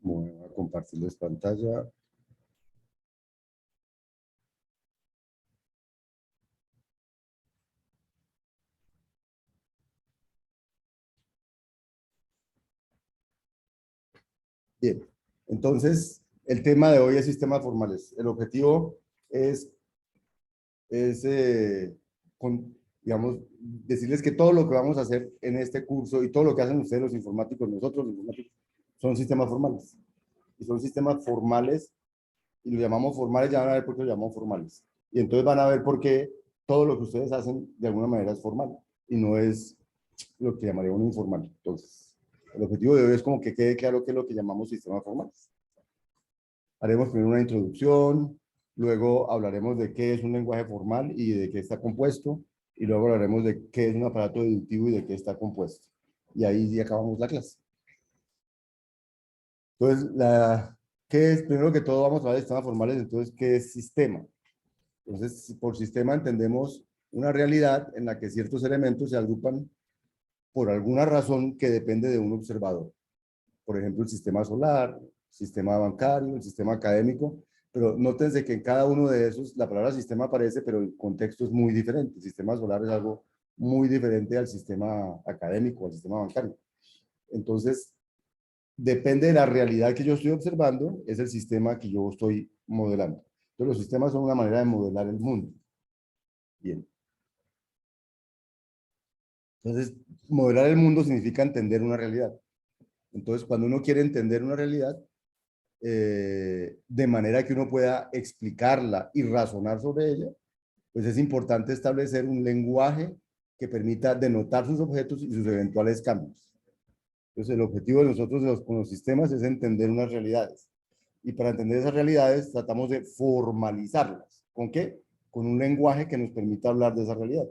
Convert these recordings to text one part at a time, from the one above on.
Voy a compartirles pantalla. Bien, entonces el tema de hoy es sistemas formales. El objetivo es digamos, decirles que todo lo que vamos a hacer en este curso y todo lo que hacen ustedes los informáticos, nosotros los informáticos, son sistemas formales. Y son sistemas formales, y los llamamos formales, ya van a ver por qué los llamamos formales. Y entonces van a ver por qué todo lo que ustedes hacen de alguna manera es formal y no es lo que llamaría un informal. Entonces, el objetivo de hoy es como que quede claro qué es lo que llamamos sistemas formales. Haremos primero una introducción, luego hablaremos de qué es un lenguaje formal y de qué está compuesto, y luego hablaremos de qué es un aparato deductivo y de qué está compuesto. Y ahí ya acabamos la clase. Entonces, ¿qué es? Primero que todo vamos a hablar de sistemas formales, entonces, ¿qué es sistema? Entonces, por sistema entendemos una realidad en la que ciertos elementos se agrupan por alguna razón que depende de un observador. Por ejemplo, el sistema solar, el sistema bancario, el sistema académico, pero nótense que en cada uno de esos la palabra sistema aparece, pero el contexto es muy diferente. El sistema solar es algo muy diferente al sistema académico, al sistema bancario. Entonces, depende de la realidad que yo estoy observando, es el sistema que yo estoy modelando. Entonces, los sistemas son una manera de modelar el mundo. Bien. Entonces, modelar el mundo significa entender una realidad. Entonces, cuando uno quiere entender una realidad, de manera que uno pueda explicarla y razonar sobre ella, pues es importante establecer un lenguaje que permita denotar sus objetos y sus eventuales cambios. Entonces, el objetivo de nosotros con los sistemas es entender unas realidades. Y para entender esas realidades, tratamos de formalizarlas. ¿Con qué? Con un lenguaje que nos permita hablar de esa realidad.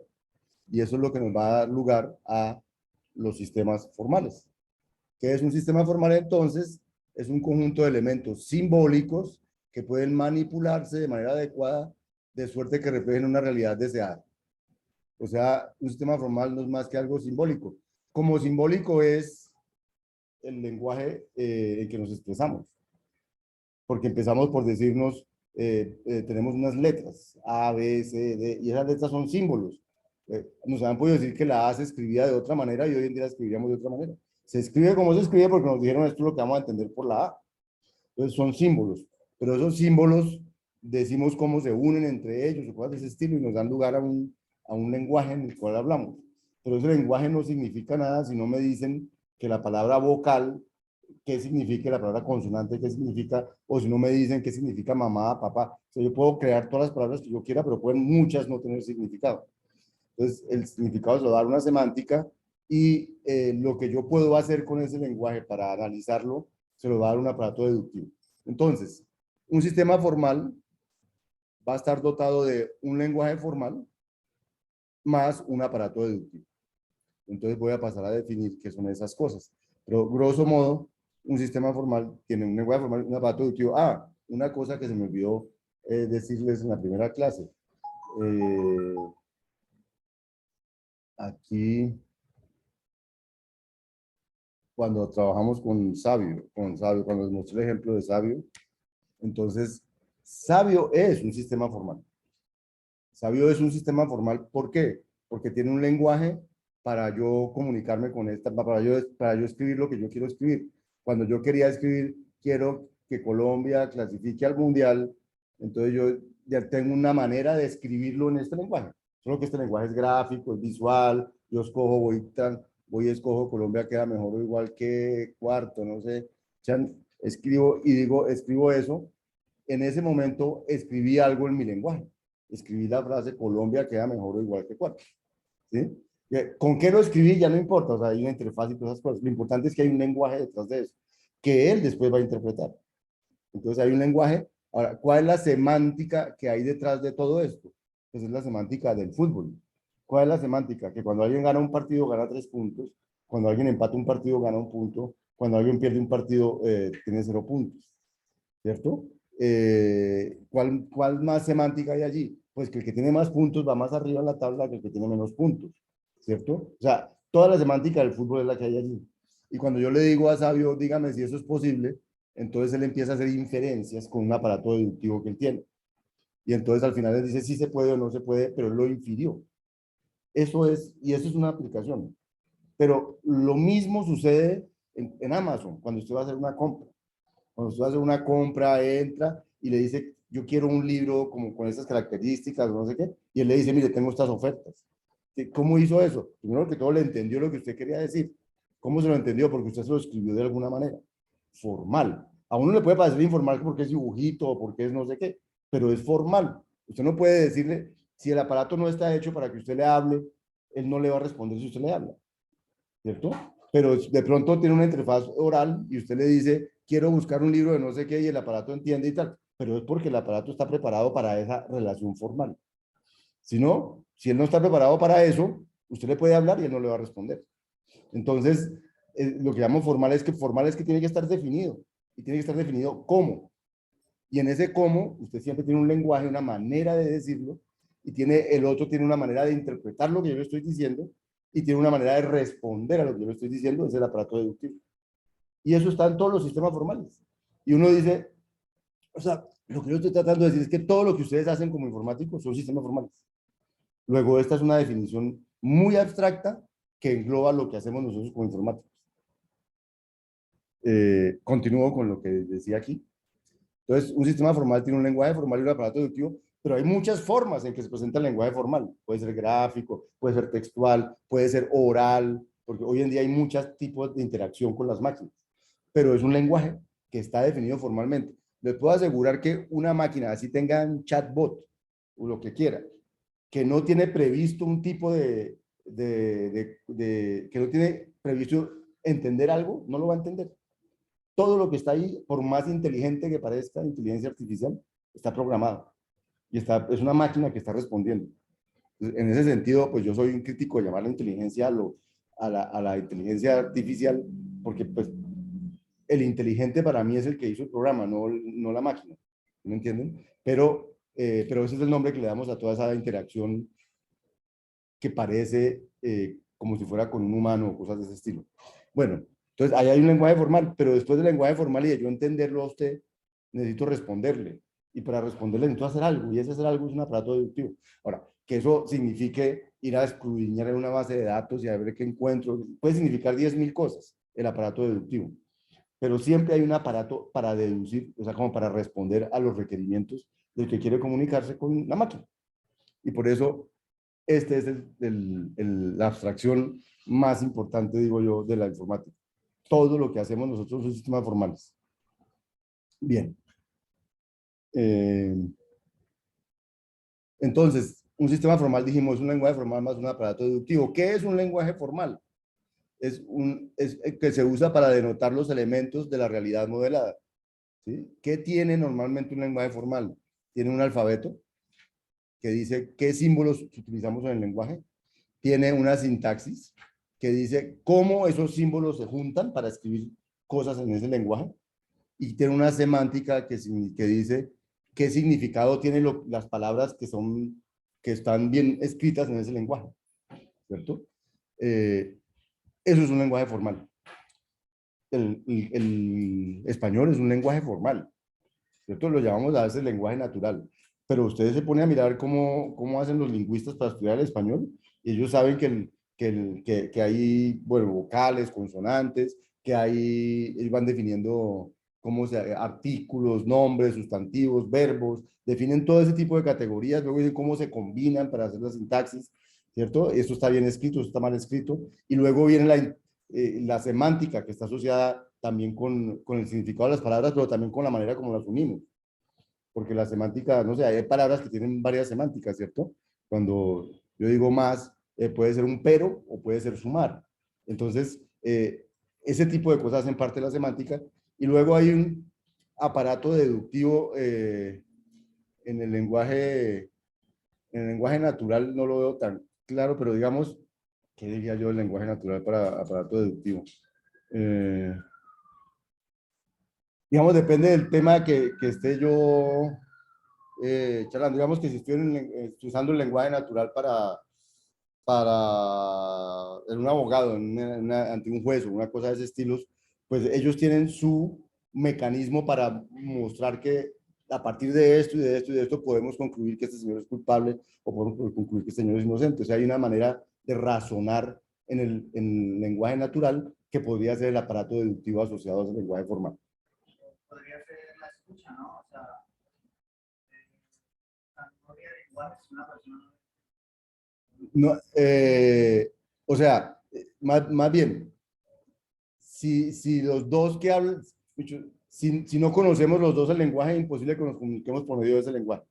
Y eso es lo que nos va a dar lugar a los sistemas formales. ¿Qué es un sistema formal entonces? Es un conjunto de elementos simbólicos que pueden manipularse de manera adecuada de suerte que reflejen una realidad deseada. O sea, un sistema formal no es más que algo simbólico. Como simbólico es el lenguaje en que nos expresamos. Porque empezamos por decirnos, tenemos unas letras, A, B, C, D, y esas letras son símbolos. Nos han podido decir que la A se escribía de otra manera y hoy en día la escribiríamos de otra manera. Se escribe como se escribe porque nos dijeron esto es lo que vamos a entender por la A. Entonces son símbolos, pero esos símbolos decimos cómo se unen entre ellos o cosas de ese estilo y nos dan lugar a un lenguaje en el cual hablamos. Pero ese lenguaje no significa nada si no me dicen que la palabra vocal, qué significa, la palabra consonante, qué significa, o si no me dicen qué significa mamá, papá. O sea, yo puedo crear todas las palabras que yo quiera, pero pueden muchas no tener significado. Entonces, el significado se lo da una semántica y lo que yo puedo hacer con ese lenguaje para analizarlo, se lo va a dar un aparato deductivo. Entonces, un sistema formal va a estar dotado de un lenguaje formal más un aparato deductivo. Entonces voy a pasar a definir qué son esas cosas. Pero grosso modo, un sistema formal tiene un lenguaje formal, un aparato deductivo. Ah, una cosa que se me olvidó decirles en la primera clase. Eh, aquí cuando trabajamos cuando les mostré el ejemplo de Sabio, entonces, Sabio es un sistema formal. Sabio es un sistema formal, ¿por qué? Porque tiene un lenguaje para yo comunicarme con para yo escribir lo que yo quiero escribir. Cuando yo quería escribir, quiero que Colombia clasifique al Mundial, entonces yo ya tengo una manera de escribirlo en este lenguaje. Solo que este lenguaje es gráfico, es visual, yo escojo, voy y escojo Colombia queda mejor o igual que cuarto, no sé. O sea, escribo y digo, escribo eso. En ese momento escribí algo en mi lenguaje. Escribí la frase Colombia queda mejor o igual que cuarto. ¿Sí? ¿Con qué lo escribí? Ya no importa, o sea, hay una interfaz y todas esas cosas. Lo importante es que hay un lenguaje detrás de eso, que él después va a interpretar. Entonces hay un lenguaje. Ahora, ¿cuál es la semántica que hay detrás de todo esto? Pues es la semántica del fútbol. ¿Cuál es la semántica? Que cuando alguien gana un partido gana 3 puntos, cuando alguien empata un partido gana 1 punto, cuando alguien pierde un partido tiene 0 puntos, ¿cierto? ¿Cuál más semántica hay allí? Pues que el que tiene más puntos va más arriba en la tabla que el que tiene menos puntos, ¿cierto? O sea, toda la semántica del fútbol es la que hay allí. Y cuando yo le digo a Sabio, dígame si eso es posible, Entonces él empieza a hacer inferencias con un aparato deductivo que él tiene. Y entonces al final él dice si se puede o no se puede, pero él lo infirió. Eso es, y eso es una aplicación. Pero lo mismo sucede en Amazon, cuando usted va a hacer una compra. Cuando usted va a hacer una compra, entra y le dice, yo quiero un libro como con estas características, no sé qué, y él le dice, mire, tengo estas ofertas. ¿Cómo hizo eso? Primero que todo le entendió lo que usted quería decir. ¿Cómo se lo entendió? Porque usted se lo escribió de alguna manera, formal. A uno le puede parecer informal porque es dibujito o porque es no sé qué, pero es formal. Usted no puede decirle, si el aparato no está hecho para que usted le hable, él no le va a responder si usted le habla, ¿cierto? Pero de pronto tiene una interfaz oral y usted le dice, quiero buscar un libro de no sé qué y el aparato entiende y tal, pero es porque el aparato está preparado para esa relación formal. Si no, si él no está preparado para eso, usted le puede hablar y él no le va a responder. Entonces, lo que llamo formal es que tiene que estar definido y tiene que estar definido cómo. Y en ese cómo, usted siempre tiene un lenguaje, una manera de decirlo, y el otro tiene una manera de interpretar lo que yo le estoy diciendo, y tiene una manera de responder a lo que yo le estoy diciendo, es el aparato deductivo. Y eso está en todos los sistemas formales. Y uno dice, o sea, lo que yo estoy tratando de decir es que todo lo que ustedes hacen como informáticos son sistemas formales. Luego, esta es una definición muy abstracta que engloba lo que hacemos nosotros como informáticos. Continúo con lo que decía aquí. Entonces, un sistema formal tiene un lenguaje formal y un aparato deductivo, pero hay muchas formas en que se presenta el lenguaje formal. Puede ser gráfico, puede ser textual, puede ser oral, porque hoy en día hay muchos tipos de interacción con las máquinas, pero es un lenguaje que está definido formalmente. Les puedo asegurar que una máquina, así tenga un chatbot o lo que quiera, que no tiene previsto un tipo que no tiene previsto entender algo, no lo va a entender. Todo lo que está ahí, por más inteligente que parezca, inteligencia artificial, está programado. Y es una máquina que está respondiendo. En ese sentido, pues yo soy un crítico de llamar la inteligencia a la inteligencia artificial, porque pues el inteligente para mí es el que hizo el programa, no la máquina. ¿Me entienden? Pero ese es el nombre que le damos a toda esa interacción que parece como si fuera con un humano o cosas de ese estilo. Bueno, entonces ahí hay un lenguaje formal, pero después del lenguaje formal y de yo entenderlo a usted, necesito responderle. Y para responderle necesito hacer algo, y ese hacer algo es un aparato deductivo. Ahora, que eso signifique ir a escudriñar en una base de datos y a ver qué encuentro, puede significar 10.000 cosas, el aparato deductivo. Pero siempre hay un aparato para deducir, o sea, como para responder a los requerimientos del que quiere comunicarse con la máquina. Y por eso este es la abstracción más importante, digo yo, de la informática. Todo lo que hacemos nosotros son sistemas formales. Bien. Entonces, un sistema formal, dijimos, es un lenguaje formal más un aparato deductivo. ¿Qué es un lenguaje formal? Es que se usa para denotar los elementos de la realidad modelada. ¿Sí? ¿Qué tiene normalmente un lenguaje formal? Tiene un alfabeto que dice qué símbolos utilizamos en el lenguaje. Tiene una sintaxis que dice cómo esos símbolos se juntan para escribir cosas en ese lenguaje, y tiene una semántica que dice qué significado tienen las palabras que están bien escritas en ese lenguaje, ¿cierto? Eso es un lenguaje formal. El español es un lenguaje formal, ¿cierto? Lo llamamos a veces lenguaje natural, pero ustedes se ponen a mirar cómo hacen los lingüistas para estudiar el español, y ellos saben que hay, bueno, vocales, consonantes, ellos van definiendo artículos, nombres, sustantivos, verbos, definen todo ese tipo de categorías, luego dicen cómo se combinan para hacer la sintaxis, ¿cierto? Esto está bien escrito, esto está mal escrito, y luego viene la semántica que está asociada también con el significado de las palabras, pero también con la manera como las unimos. Porque la semántica, no sé, hay palabras que tienen varias semánticas, ¿cierto? Cuando yo digo más, puede ser un pero o puede ser sumar. Entonces, ese tipo de cosas hacen parte de la semántica. Y luego hay un aparato deductivo en el lenguaje natural, no lo veo tan claro, pero digamos, ¿qué diría yo del lenguaje natural para aparato deductivo? Digamos, depende del tema que esté yo charlando. Digamos que si estoy usando el lenguaje natural para un abogado ante un juez o una cosa de ese estilo, pues ellos tienen mecanismo para mostrar que a partir de esto y de esto y de esto podemos concluir que este señor es culpable o podemos concluir que este señor es inocente. O sea, hay una manera de razonar en el lenguaje natural que podría ser el aparato deductivo asociado a ese lenguaje formal. Podría ser la escucha, ¿no? O sea, la memoria de igual es una persona. No, o sea, más bien, si los dos que hablan, si no conocemos los dos el lenguaje, es imposible que nos comuniquemos por medio de ese lenguaje.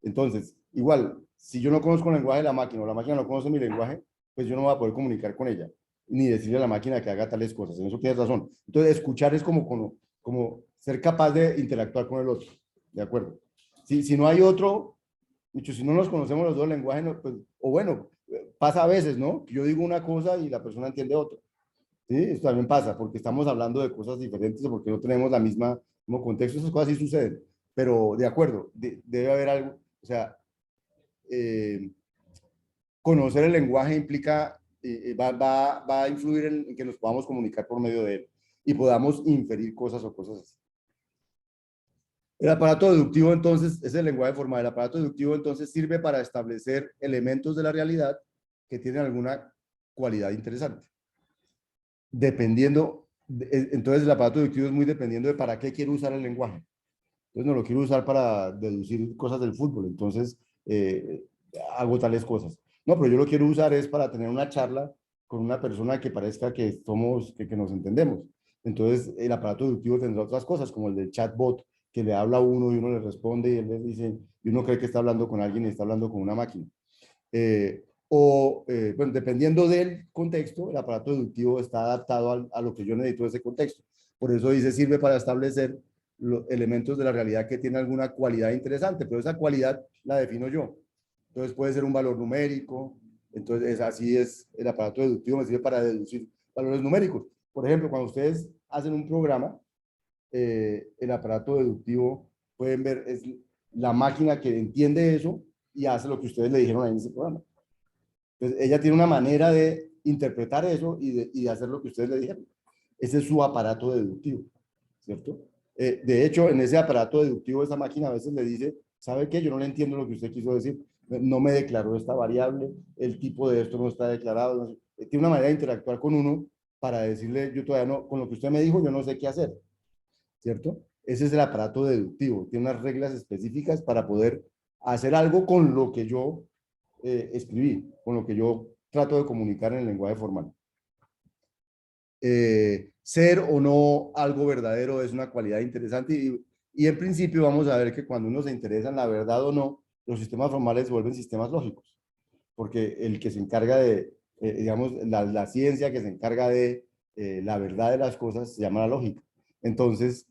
Entonces, igual, si yo no conozco el lenguaje de la máquina o la máquina no conoce mi lenguaje, pues yo no voy a poder comunicar con ella, ni decirle a la máquina que haga tales cosas. En eso tienes razón. Entonces, escuchar es como ser capaz de interactuar con el otro. ¿De acuerdo? Si no hay otro, si no nos conocemos los dos lenguajes, no, pues, o bueno, pasa a veces, ¿no? Yo digo una cosa y la persona entiende otra. ¿Sí? Esto también pasa porque estamos hablando de cosas diferentes o porque no tenemos la mismo contexto. Esas cosas sí suceden. Pero de acuerdo, debe haber algo. O sea, eh, conocer el lenguaje implica, va a influir en que nos podamos comunicar por medio de él y podamos inferir cosas o cosas así. El aparato deductivo, entonces, es el lenguaje formal. El aparato deductivo, entonces, sirve para establecer elementos de la realidad que tienen alguna cualidad interesante. Entonces, el aparato deductivo es muy dependiendo de para qué quiero usar el lenguaje. Entonces, no lo quiero usar para deducir cosas del fútbol. Entonces, hago tales cosas. No, pero yo lo quiero usar es para tener una charla con una persona que parezca que nos entendemos. Entonces, el aparato deductivo tendrá otras cosas, como el del chatbot, que le habla a uno y uno le responde y él le dice, y uno cree que está hablando con alguien y está hablando con una máquina. Bueno, dependiendo del contexto, el aparato deductivo está adaptado a lo que yo necesito de ese contexto. Por eso dice, sirve para establecer los elementos de la realidad que tienen alguna cualidad interesante, pero esa cualidad la defino yo. Entonces puede ser un valor numérico, entonces así es el aparato deductivo, me sirve para deducir valores numéricos. Por ejemplo, cuando ustedes hacen un programa, el aparato deductivo, pueden ver, es la máquina que entiende eso y hace lo que ustedes le dijeron ahí en ese programa. Entonces, ella tiene una manera de interpretar eso y de hacer lo que ustedes le dijeron. Ese es su aparato deductivo, ¿cierto? De hecho, en ese aparato deductivo, esa máquina a veces le dice, ¿sabe qué? Yo no le entiendo lo que usted quiso decir. No me declaró esta variable, el tipo de esto no está declarado. No sé. Tiene una manera de interactuar con uno para decirle, yo todavía no, con lo que usted me dijo, yo no sé qué hacer, ¿cierto? Ese es el aparato deductivo. Tiene unas reglas específicas para poder hacer algo con lo que yo escribí, con lo que yo trato de comunicar en el lenguaje formal. Ser o no algo verdadero es una cualidad interesante y en principio vamos a ver que cuando uno se interesa en la verdad o no, los sistemas formales se vuelven sistemas lógicos, porque el que se encarga de, digamos, la ciencia que se encarga de la verdad de las cosas se llama la lógica. Entonces,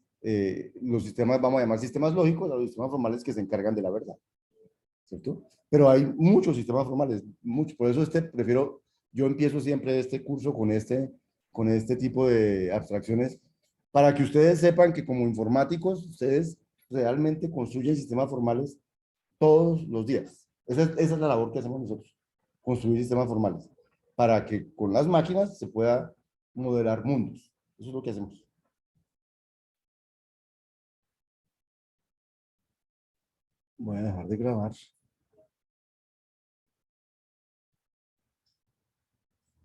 los sistemas, vamos a llamar sistemas lógicos a los sistemas formales que se encargan de la verdad, ¿cierto? Pero hay muchos sistemas formales, muchos. Por eso yo empiezo siempre este curso con este tipo de abstracciones, para que ustedes sepan que como informáticos, ustedes realmente construyen sistemas formales todos los días. Esa es la labor que hacemos nosotros, construir sistemas formales, para que con las máquinas se pueda modelar mundos. Eso es lo que hacemos. Voy a dejar de grabar.